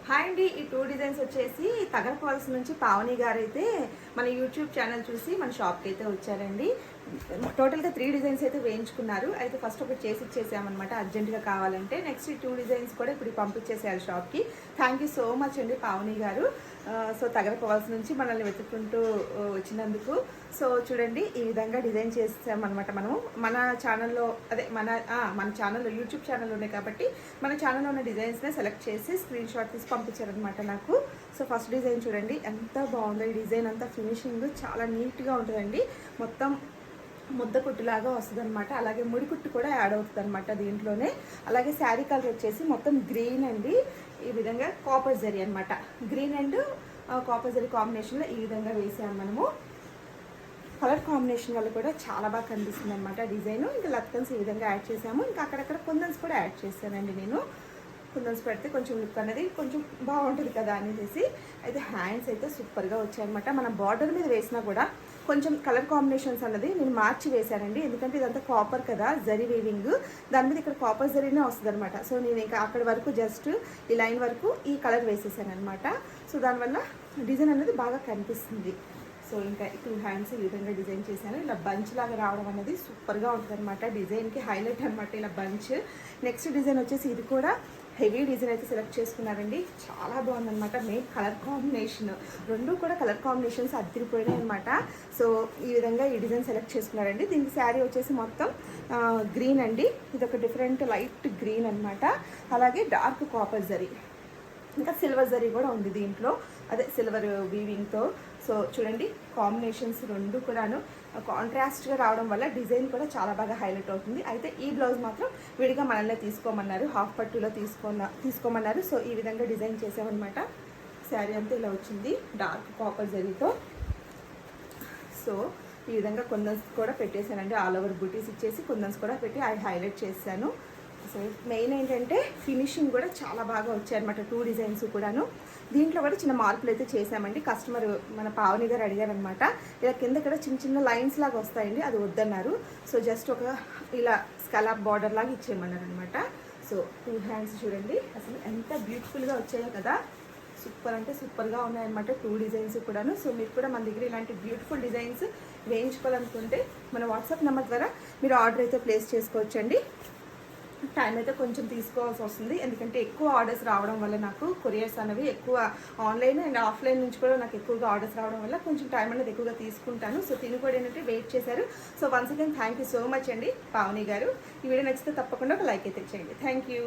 Hi అండి. ఈ 2 designs వచ్చేసి తగరపవలస నుంచి పావని గారు అయితే మన యూట్యూబ్ ఛానల్ చూసి మన షాప్కి అయితే వచ్చారండి. టోటల్గా 3 డిజైన్స్ అయితే వేయించుకున్నారు. అయితే ఫస్ట్ ఒకటి చేసి ఇచ్చేసామన్నమాట అర్జెంటుగా కావాలంటే. నెక్స్ట్ ఈ 2 డిజైన్స్ కూడా ఇప్పుడు పంపించేసేయాలి షాప్కి. థ్యాంక్ యూ సో మచ్ అండి పావని గారు. సో తగరపవలస నుంచి మనల్ని వెతుక్కుంటూ వచ్చినందుకు. సో చూడండి, ఈ విధంగా డిజైన్ చేసామన్నమాట. మనము మన ఛానల్లో అదే మన ఛానల్లో యూట్యూబ్ ఛానల్ ఉన్నాయి కాబట్టి మన ఛానల్లో ఉన్న డిజైన్స్నే సెలెక్ట్ చేసి స్క్రీన్ షాట్ తీసి పంపించారనమాట నాకు. సో ఫస్ట్ డిజైన్ చూడండి ఎంత బాగుందో. ఈ డిజైన్ అంతా ఫినిషింగ్ చాలా నీట్గా ఉంటుందండి. మొత్తం ముద్ద కుట్టులాగా వస్తుంది అనమాట. అలాగే ముడి కుట్టు కూడా యాడ్ అవుతుంది అనమాట దీంట్లోనే. అలాగే శారీ కలర్ వచ్చేసి మొత్తం గ్రీన్ అండి. ఈ విధంగా కాపర్ జరీ అనమాట. గ్రీన్ అండ్ కాపర్ జరీ కాంబినేషన్లో ఈ విధంగా వేసాము మనము. కలర్ కాంబినేషన్ వల్ల కూడా చాలా బాగా కనిపిస్తుంది అనమాట డిజైన్. ఇంకా లత్కన్స్ ఈ విధంగా యాడ్ చేసాము. ఇంకా అక్కడక్కడ కుందన్స్ కూడా యాడ్ చేశానండి నేను. కుందన్స్ పెడితే కొంచెం లుక్ అనేది కొంచెం బాగుంటుంది కదా అనేసి. అయితే హ్యాండ్స్ అయితే సూపర్గా వచ్చాయన్నమాట. మన బార్డర్ మీద వేసినా కూడా కొంచెం కలర్ కాంబినేషన్స్ అన్నది నేను మార్చి వేశానండి. ఎందుకంటే ఇదంతా కాపర్ కదా, జరీ వీవింగ్. దాని మీద ఇక్కడ కాపర్ జరీనే వస్తుంది అనమాట. సో నేను ఇంకా అక్కడి వరకు జస్ట్ ఈ లైన్ వరకు ఈ కలర్ వేసేసాను అనమాట. సో దానివల్ల డిజైన్ అనేది బాగా కనిపిస్తుంది. సో ఇంకా 2 హ్యాండ్స్ ఈ విధంగా డిజైన్ చేశాను. ఇలా బంచ్ లాగా రావడం అనేది సూపర్గా ఉంటుంది అనమాట. డిజైన్కి హైలైట్ అనమాట ఇలా బంచ్. నెక్స్ట్ డిజైన్ వచ్చేసి ఇది కూడా హెవీ డిజైన్ అయితే సెలెక్ట్ చేసుకున్నారండి. చాలా బాగుందన్నమాట. మెయిన్ కలర్ కాంబినేషన్, రెండు కూడా కలర్ కాంబినేషన్స్ అద్దరిపోయినాయి అనమాట. సో ఈ విధంగా ఈ డిజైన్ సెలెక్ట్ చేసుకున్నారండి. దీనికి శారీ వచ్చేసి మొత్తం గ్రీన్ అండి. ఇది ఒక డిఫరెంట్ లైట్ గ్రీన్ అనమాట. అలాగే డార్క్ కాపర్ జరీ, ఇంకా సిల్వర్ జరీ కూడా ఉంది దీంట్లో, అదే సిల్వర్ వీవింగ్తో. సో చూడండి, కాంబినేషన్స్ రెండు కూడాను కాంట్రాస్ట్గా రావడం వల్ల డిజైన్ కూడా చాలా బాగా హైలైట్ అవుతుంది. అయితే ఈ బ్లౌజ్ మాత్రం విడిగా మనల్ని తీసుకోమన్నారు, హాఫ్ పట్టులో తీసుకోమన్నారు. సో ఈ విధంగా డిజైన్ చేసామన్నమాట. శారీ అంతా ఇలా వచ్చింది డార్క్ కాపర్ జరీతో. సో ఈ విధంగా కుందన్స్ కూడా పెట్టేశానండి. ఆల్ ఓవర్ బూటీస్ ఇచ్చేసి కుందన్స్ కూడా పెట్టి హైలైట్ చేశాను. సో మెయిన్ ఏంటంటే ఫినిషింగ్ కూడా చాలా బాగా వచ్చాయన్నమాట 2 డిజైన్స్ కూడాను. దీంట్లో కూడా చిన్న మార్పులు అయితే చేసామండి. కస్టమర్ మన పావని గారు అడిగారనమాట. ఇలా కింద కూడా చిన్న చిన్న లైన్స్ లాగా వస్తాయండి, అది వద్దన్నారు. సో జస్ట్ ఒక ఇలా స్కలాప్ బార్డర్ లాగా ఇచ్చేయమన్నారు అనమాట. సో 2 హ్యాండ్స్ చూడండి అసలు ఎంత బ్యూటిఫుల్గా వచ్చాయో కదా. సూపర్ అంటే సూపర్గా ఉన్నాయన్నమాట 2 డిజైన్స్ కూడాను. సో మీరు కూడా మన దగ్గర ఇలాంటి బ్యూటిఫుల్ డిజైన్స్ వేయించుకోవాలనుకుంటే మన వాట్సాప్ నెంబర్ ద్వారా మీరు ఆర్డర్ అయితే ప్లేస్ చేసుకోవచ్చండి. టైం అయితే కొంచెం తీసుకోవాల్సి వస్తుంది, ఎందుకంటే ఎక్కువ ఆర్డర్స్ రావడం వల్ల నాకు కొరియర్స్ అనేవి ఎక్కువ ఆన్లైన్ అండ్ ఆఫ్లైన్ నుంచి కూడా నాకు ఎక్కువగా ఆర్డర్స్ రావడం వల్ల కొంచెం టైం అనేది ఎక్కువగా తీసుకుంటాను. సో తిని కూడా ఏంటంటే వెయిట్ చేశారు. So once again thank you so much అండి పావని గారు. ఈ వీడియో నచ్చితే తప్పకుండా ఒక లైక్ అయితే చేయండి. Thank you.